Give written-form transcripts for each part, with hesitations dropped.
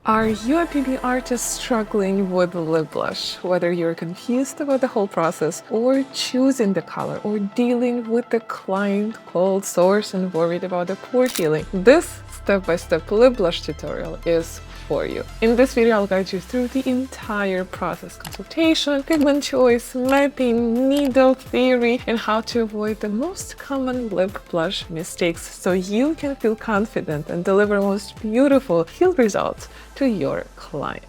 Are you a PMU artist struggling with lip blush? Whether you're confused about the whole process or choosing the color or dealing with the client cold sores and worried about the pore healing, this step-by-step lip blush tutorial is for you. In this video, I'll guide you through the entire process: consultation, pigment choice, mapping, needle theory, and how to avoid the most common lip blush mistakes so you can feel confident and deliver most beautiful healed results to your clients.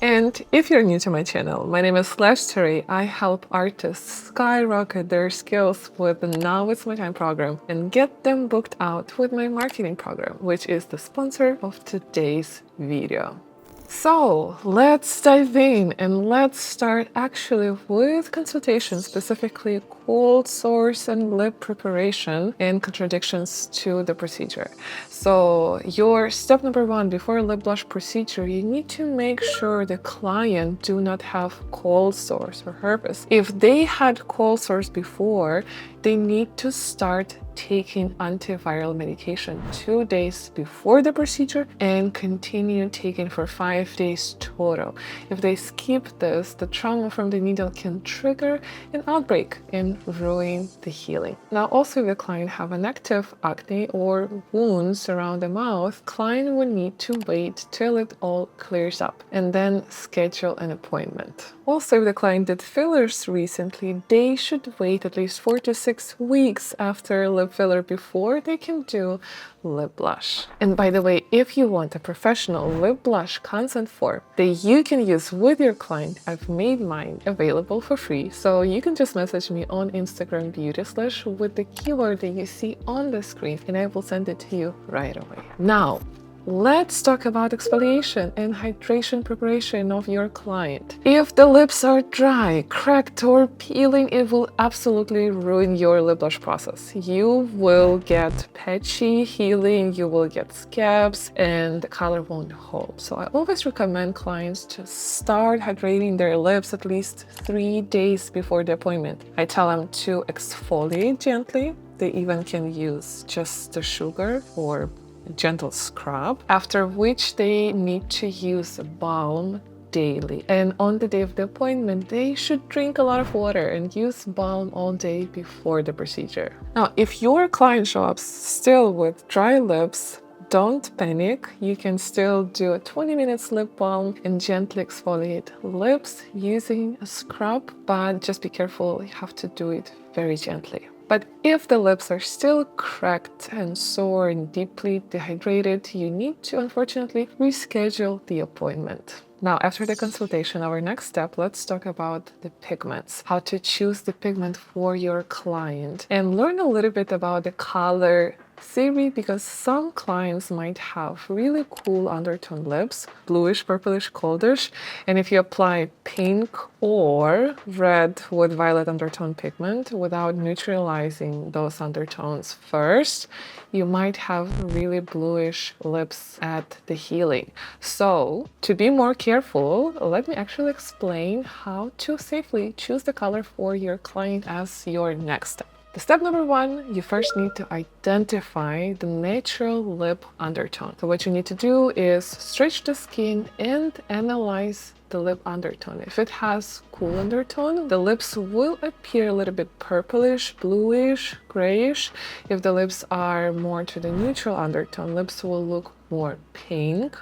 And if you're new to my channel, my name is Slesh. I help artists skyrocket their skills with the Now It's My Time program and get them booked out with my marketing program, which is the sponsor of today's video. So let's dive in and let's start actually with consultation, specifically cold sores and lip preparation and contradictions to the procedure. So your step number one before a lip blush procedure, you need to make sure the client do not have cold sores or herpes. If they had cold sores before, they need to start taking antiviral medication 2 days before the procedure and continue taking for 5 days total. If they skip this, the trauma from the needle can trigger an outbreak and ruin the healing. Now, also if the client have an active acne or wounds around the mouth, client will need to wait till it all clears up and then schedule an appointment. Also, if the client did fillers recently, they should wait at least 4 to 6 weeks after lip filler before they can do lip blush. And by the way, if you want a professional lip blush consent form that you can use with your client, I've made mine available for free. So you can just message me on Instagram @beautyslesh with the keyword that you see on the screen and I will send it to you right away. Now, let's talk about exfoliation and hydration preparation of your client. If the lips are dry, cracked, or peeling, it will absolutely ruin your lip blush process. You will get patchy healing, you will get scabs, and the color won't hold. So I always recommend clients to start hydrating their lips at least 3 days before the appointment. I tell them to exfoliate gently. They even can use just the sugar or gentle scrub, after which they need to use balm daily. And on the day of the appointment, they should drink a lot of water and use balm all day before the procedure. Now, if your client shows up still with dry lips, don't panic. You can still do a 20-minute lip balm and gently exfoliate lips using a scrub, but just be careful, you have to do it very gently. But if the lips are still cracked and sore and deeply dehydrated, you need to unfortunately reschedule the appointment. Now, after the consultation, our next step, let's talk about the pigments, how to choose the pigment for your client and learn a little bit about the color theory, because some clients might have really cool undertone lips, bluish, purplish, coldish, and if you apply pink or red with violet undertone pigment without neutralizing those undertones first, you might have really bluish lips at the healing. So to be more careful, let me actually explain how to safely choose the color for your client as your next step. The step number one, you first need to identify the natural lip undertone. So what you need to do is stretch the skin and analyze the lip undertone. If it has cool undertone, the lips will appear a little bit purplish, bluish, grayish. If the lips are more to the neutral undertone, lips will look more pink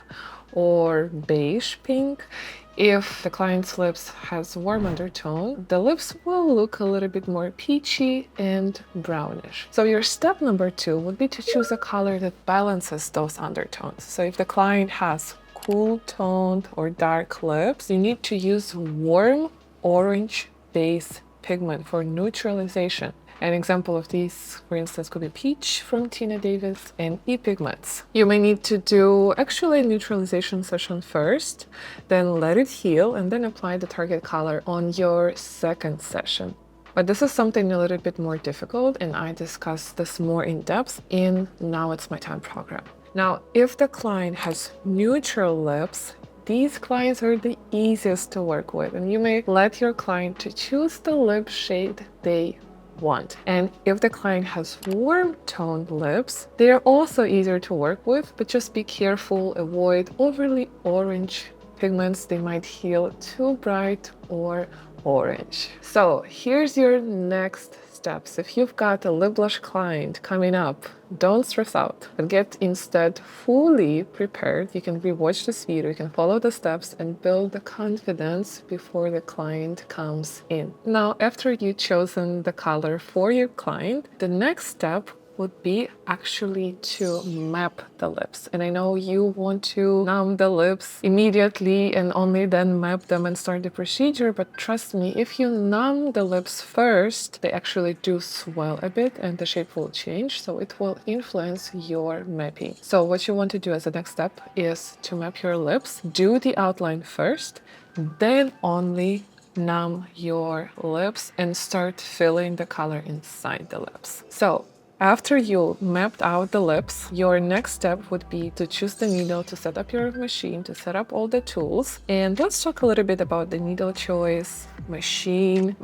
or beige pink. If the client's lips has warm undertone, the lips will look a little bit more peachy and brownish. So your step number two would be to choose a color that balances those undertones. So if the client has cool toned or dark lips, you need to use warm orange base pigment for neutralization. An example of these, for instance, could be Peach from Tina Davis and E-Pigments. You may need to do actually a neutralization session first, then let it heal, and then apply the target color on your second session. But this is something a little bit more difficult, and I discuss this more in depth in Now It's My Time program. Now, if the client has neutral lips, these clients are the easiest to work with, and you may let your client to choose the lip shade they want. And if the client has warm toned lips, they are also easier to work with, but just be careful, avoid overly orange pigments. They might feel too bright or orange. So here's your next steps. If you've got a lip blush client coming up, don't stress out, but get instead fully prepared. You can rewatch this video, you can follow the steps and build the confidence before the client comes in. Now, after you've chosen the color for your client, the next step would be actually to map the lips. And I know you want to numb the lips immediately and only then map them and start the procedure, but trust me, if you numb the lips first, they actually do swell a bit and the shape will change, so it will influence your mapping. So what you want to do as the next step is to map your lips, do the outline first, then only numb your lips and start filling the color inside the lips. So after you mapped out the lips, your next step would be to choose the needle, to set up your machine, to set up all the tools. And let's talk a little bit about the needle choice, machine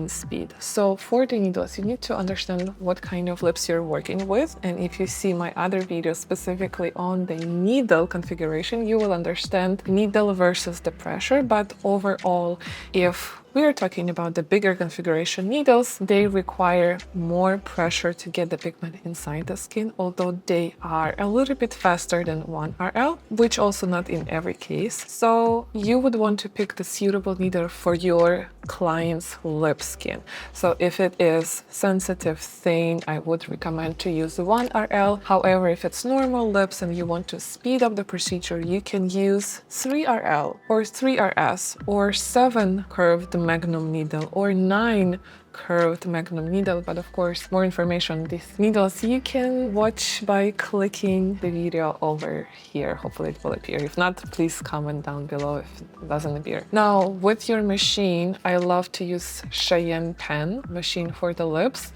speed. So for the needles, you need to understand what kind of lips you're working with. And if you see my other video specifically on the needle configuration, you will understand needle versus the pressure. But overall, if we are talking about the bigger configuration needles, they require more pressure to get the pigment inside the skin, although they are a little bit faster than 1RL, which also not in every case. So you would want to pick the suitable needle for your client's lip skin. So if it is sensitive, thin, I would recommend to use 1RL. However, if it's normal lips and you want to speed up the procedure, you can use 3RL or 3RS or 7 curved magnum needle or 9 curved magnum needle. But of course, more information on these needles you can watch by clicking the video over here. Hopefully it will appear. If not, please comment down below if it doesn't appear. Now, with your machine, I love to use Cheyenne pen machine for the lips,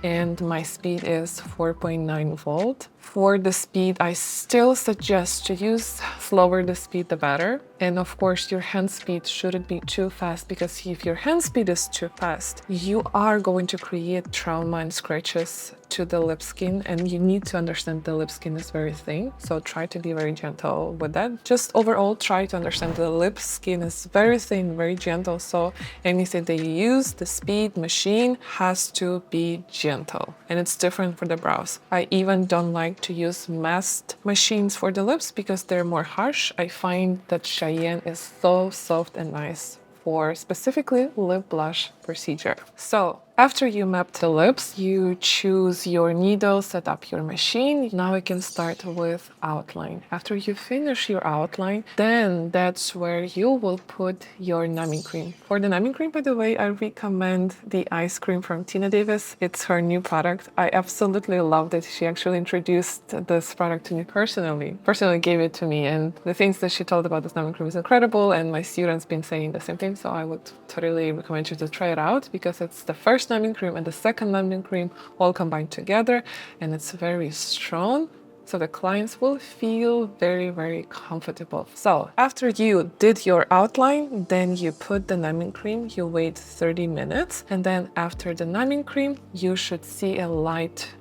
and my speed is 4.9 volt. For the speed, I still suggest to use slower the speed, the better. And of course, your hand speed shouldn't be too fast, because if your hand speed is too fast, you are going to create trauma and scratches to the lip skin, and you need to understand the lip skin is very thin, so try to be very gentle with that. Just overall, try to understand the lip skin is very thin, very gentle, so anything that you use, the speed machine has to be gentle, and it's different for the brows. I even don't like to use masked machines for the lips because they're more harsh. I find that Cheyenne is so soft and nice for specifically lip blush procedure. So after you map the lips, you choose your needle, set up your machine. Now we can start with outline. After you finish your outline, then that's where you will put your numbing cream. For the numbing cream, by the way, I recommend the ice cream from Tina Davis. It's her new product. I absolutely loved it. She actually introduced this product to me personally gave it to me. And the things that she told about this numbing cream is incredible. And my students been saying the same thing. So I would totally recommend you to try it out, because it's the first numbing cream and the second numbing cream all combined together, and it's very strong, so the clients will feel very, very comfortable. So after you did your outline, then you put the numbing cream, you wait 30 minutes, and then after the numbing cream, you should see a light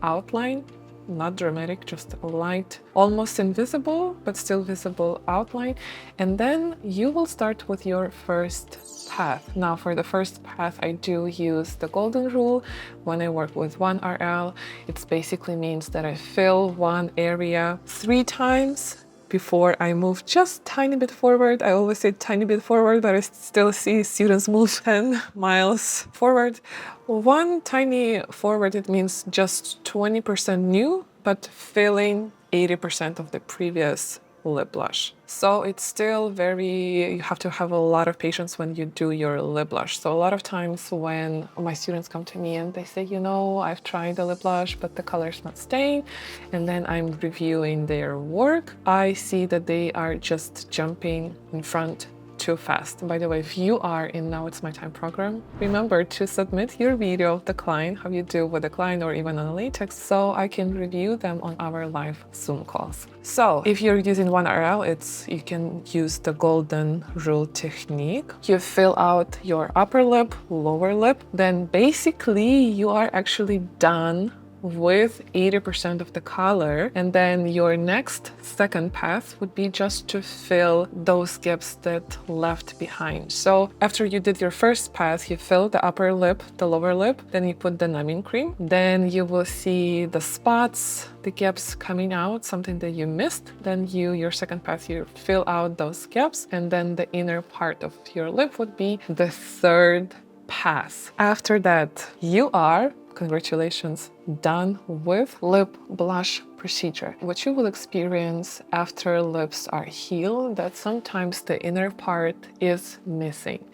outline. Not dramatic, just a light, almost invisible, but still visible outline. And then you will start with your first path. Now, for the first path, I do use the golden rule. When I work with 1RL, it basically means that I fill one area 3 times before I move just tiny bit forward. I always say tiny bit forward, but I still see students move 10 miles forward. One tiny forward, it means just 20% new, but filling 80% of the previous lip blush. So it's still you have to have a lot of patience when you do your lip blush. So a lot of times when my students come to me and they say, you know, I've tried the lip blush, but the color's not staying, and then I'm reviewing their work, I see that they are just jumping in front too fast. By the way, if you are in Now It's My Time program, remember to submit your video of the client, how you do with the client or even on latex, so I can review them on our live Zoom calls. So if you're using OneRL, you can use the golden rule technique. You fill out your upper lip, lower lip, then basically you are actually done with 80% of the color, and then your next second pass would be just to fill those gaps that left behind. So after you did your first pass, you fill the upper lip, the lower lip, then you put the numbing cream, then you will see the spots, the gaps coming out, something that you missed. Then your second pass, you fill out those gaps, and then the inner part of your lip would be the third pass. After that, you are, congratulations, done with lip blush procedure. What you will experience after lips are healed, that sometimes the inner part is missing.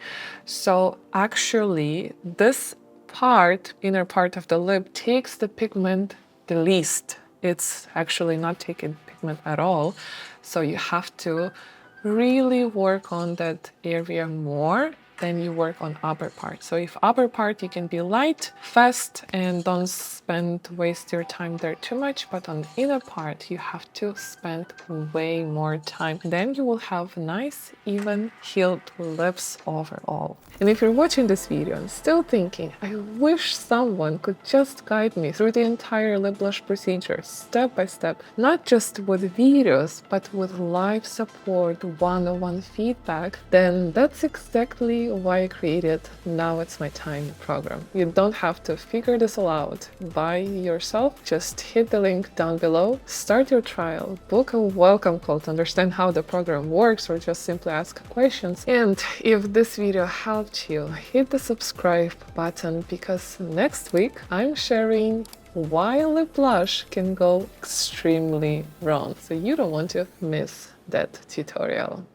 So actually, this part, inner part of the lip, takes the pigment the least. It's actually not taking pigment at all. So you have to really work on that area more than you work on upper part. So if upper part, you can be light, fast, and don't waste your time there too much. But on the inner part, you have to spend way more time. Then you will have nice, even healed lips overall. And if you're watching this video and still thinking, I wish someone could just guide me through the entire lip blush procedure, step by step, not just with videos, but with live support, one-on-one feedback, then that's exactly why I created Now It's My Time program. You don't have to figure this all out by yourself. Just hit the link down below, start your trial, book a welcome call to understand how the program works, or just simply ask questions. And if this video helped you, hit the subscribe button, because next week I'm sharing why lip blush can go extremely wrong. So you don't want to miss that tutorial.